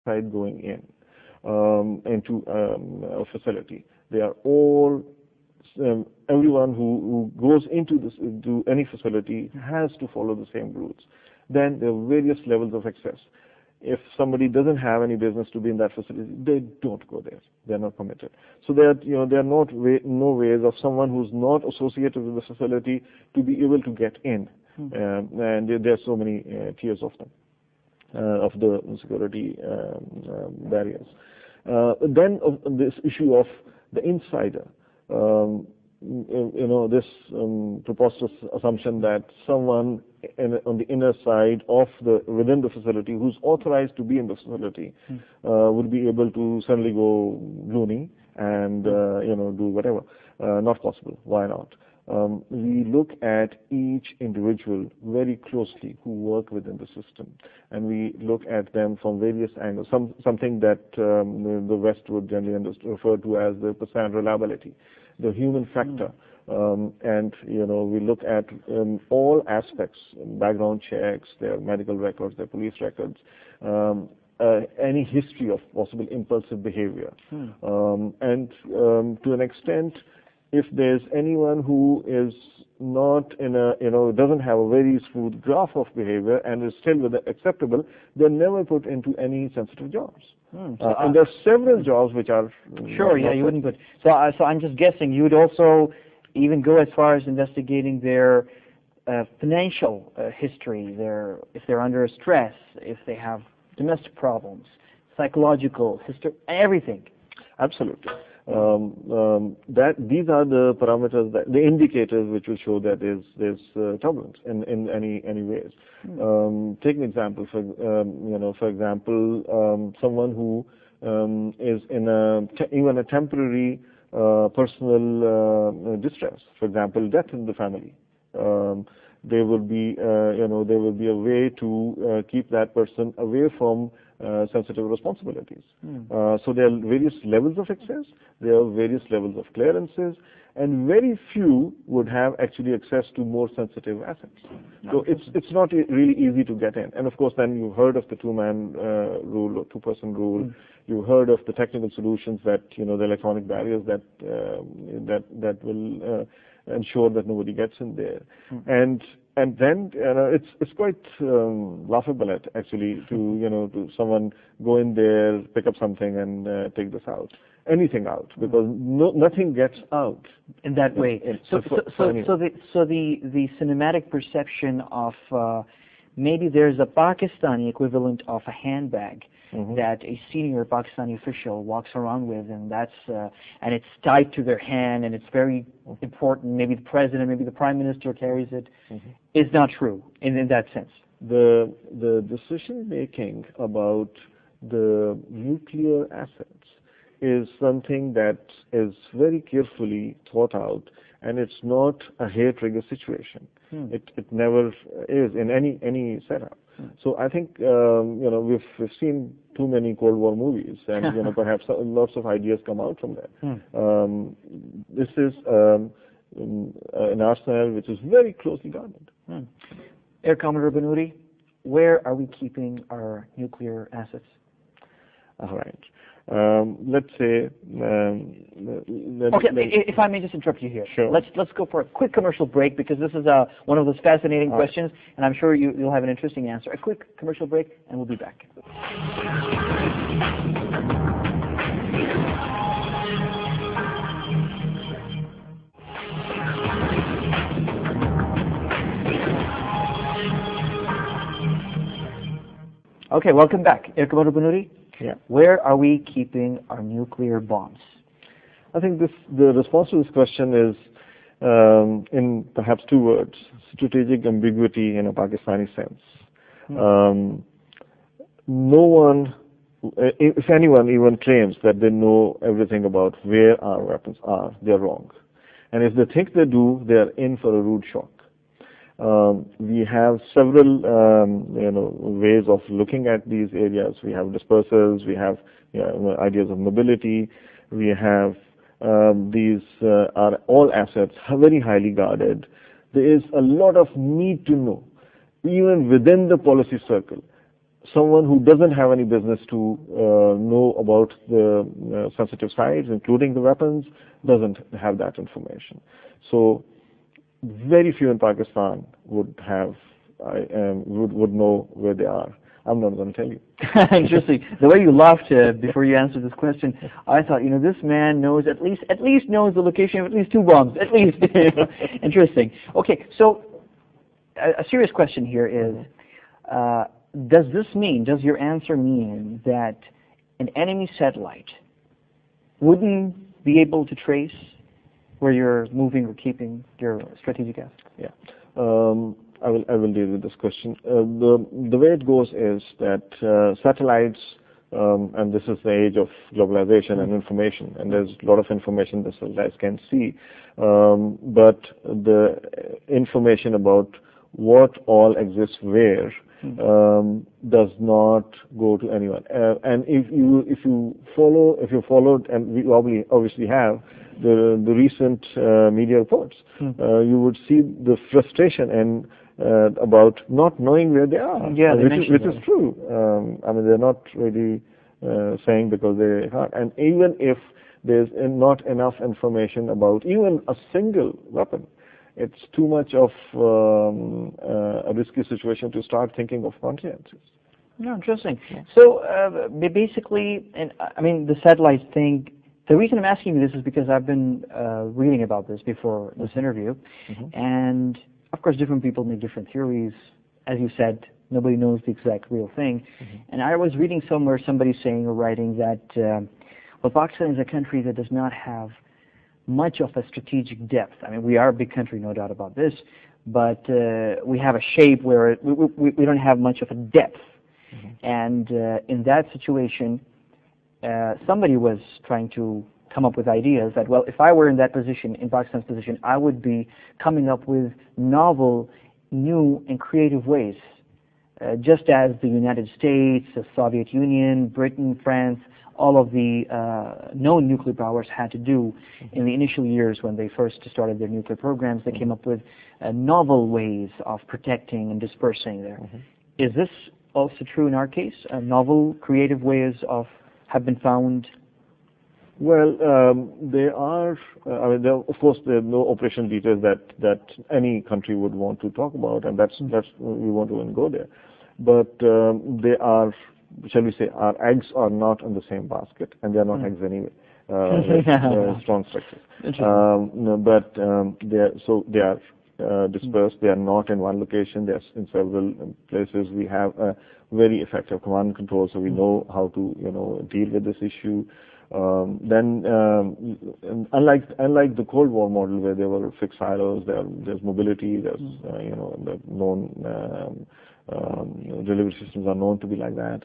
side going in into a facility. They are all everyone who goes into any facility has to follow the same rules. Then there are various levels of access. If somebody doesn't have any business to be in that facility, they don't go there. They're not permitted. So there are no ways of someone who's not associated with the facility to be able to get in. And there are so many tiers of them, of the security barriers. Then this issue of the insider. This preposterous assumption that someone on the inner side of within the facility who's authorized to be in the facility would be able to suddenly go loony and do whatever. Not possible. Why not? We look at each individual very closely who work within the system, and we look at them from various angles. Something that the West would generally refer to as the percent reliability, the human factor. And we look at all aspects, background checks, their medical records, their police records, any history of possible impulsive behavior, and to an extent, if there's anyone who is not in doesn't have a very smooth graph of behavior and is still acceptable, they're never put into any sensitive jobs. And there are several jobs which are sure. Yeah, you wouldn't put. So I'm just guessing you would also even go as far as investigating their financial history, if they're under stress, if they have domestic problems, psychological history, everything. Absolutely. These are the parameters, the indicators which will show that there's turbulence in any ways. Take an example. For example, someone who is in even a temporary personal distress. For example, death in the family. There will be a way to keep that person away from sensitive responsibilities. So there are various levels of access, there are various levels of clearances, and very few would have actually access to more sensitive assets. So it's not really easy to get in. And of course, then you've heard of the two-man rule or two-person rule. You've heard of the technical solutions that the electronic barriers that will ensure that nobody gets in there. And then it's quite laughable actually to someone go in there, pick up something and take this out, anything out, because nothing gets out in that way. So the cinematic perception of maybe there's a Pakistani equivalent of a handbag that a senior Pakistani official walks around with, and and it's tied to their hand, and it's very important. Maybe the president, maybe the prime minister carries it. Is not true in that sense. The decision making about the nuclear assets is something that is very carefully thought out, and it's not a hair trigger situation. It never is in any setup. So I think we've seen too many Cold War movies, and perhaps lots of ideas come out from that. This is an arsenal which is very closely guarded. Air Commodore Banuris, where are we keeping our nuclear assets? All right. Let's say. If I may just interrupt you here. Sure. Let's go for a quick commercial break, because this is one of those fascinating questions, and I'm sure you'll have an interesting answer. A quick commercial break, and we'll be back. Okay, welcome back. Air Commodore Banuris? Yeah. Where are we keeping our nuclear bombs? I think the response to this question is in perhaps two words: strategic ambiguity in a Pakistani sense. No one, if anyone even claims that they know everything about where our weapons are, they're wrong. And if they think they do, they're in for a rude shock. We have several ways of looking at these areas. We have dispersals, we have ideas of mobility, we have these are all assets very highly guarded. There is a lot of need to know, even within the policy circle. someone who doesn't have any business to know about the sensitive sides, including the weapons, doesn't have that information. So very few in Pakistan would know where they are. I'm not going to tell you. Interesting. The way you laughed before you answered this question, I thought, this man knows at least knows the location of at least 2 bombs, at least. Interesting. Okay, so a serious question here is, does your answer mean that an enemy satellite wouldn't be able to trace where you're moving or keeping your strategic assets? Yeah. I will deal with this question. The way it goes is that satellites, and this is the age of globalization and information, and there's a lot of information the satellites can see, but the information about what all exists where does not go to anyone. And if you followed, and we obviously have the recent media reports, you would see the frustration and about not knowing where they are, which is true. They're not really saying because they are. And even if there's not enough information about even a single weapon, it's too much of a risky situation to start thinking of contingencies. No, interesting. So basically, the satellite thing, the reason I'm asking you this is because I've been reading about this before this interview, and of course different people make different theories. As you said, nobody knows the exact real thing. And I was reading somewhere somebody saying or writing that Pakistan is a country that does not have much of a strategic depth. We are a big country, no doubt about this, but we have a shape where we don't have much of a depth. And in that situation, somebody was trying to come up with ideas that, well, if I were in that position, in Pakistan's position, I would be coming up with novel, new, and creative ways, just as the United States, the Soviet Union, Britain, France, all of the known nuclear powers had to do in the initial years when they first started their nuclear programs. They came up with novel ways of protecting and dispersing there. Is this also true in our case? Novel, creative ways have been found? Well, there are. Of course, there are no operational details that any country would want to talk about, and that's we won't even go there. But they are, shall we say, our eggs are not in the same basket, and they are not eggs anyway. Strong structures. But they are dispersed. They are not in one location. They are in several places. We have a very effective command and control, so we know how to deal with this issue. Then, unlike the Cold War model where there were fixed silos, there's mobility. There's the known delivery systems are known to be like that.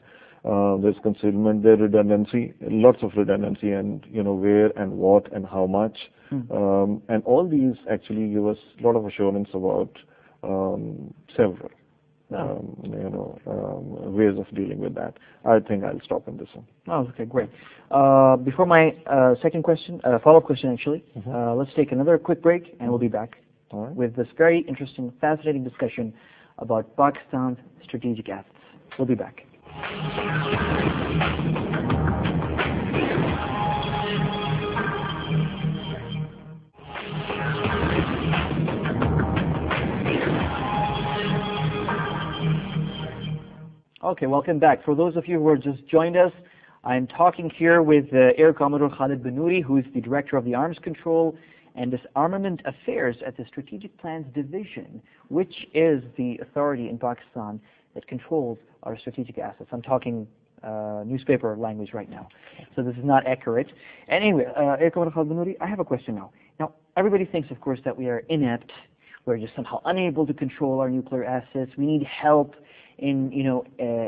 There's concealment, there's redundancy, lots of redundancy, and where and what and how much, and all these actually give us a lot of assurance about several ways of dealing with that. I think I'll stop in this one. Oh, okay, great. Before my second question, follow-up question actually, let's take another quick break, and we'll be back with this very interesting, fascinating discussion about Pakistan's strategic assets. We'll be back. Okay, welcome back. For those of you who have just joined us, I'm talking here with Air Commodore Khalid Banuris, who is the Director of the Arms Control and Disarmament Affairs at the Strategic Plans Division, which is the authority in Pakistan that controls our strategic assets. I'm talking newspaper language right now, so this is not accurate. Anyway, Air Commodore Khalid Banuris, I have a question now. Now, everybody thinks, of course, that we are inept. We're just somehow unable to control our nuclear assets. We need help in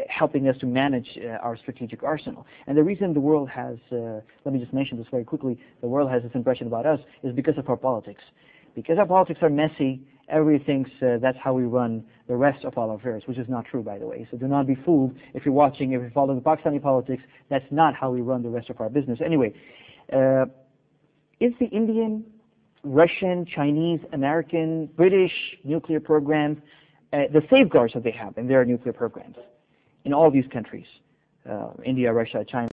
helping us to manage our strategic arsenal. And the reason the world has, let me just mention this very quickly, the world has this impression about us is because of our politics. Because our politics are messy, everybody thinks that's how we run the rest of our affairs, which is not true, by the way. So do not be fooled if you're watching, if you follow the Pakistani politics, that's not how we run the rest of our business. Anyway, is the Indian, Russian, Chinese, American, British nuclear programs, the safeguards that they have in their nuclear programs, in all these countries, India, Russia, China.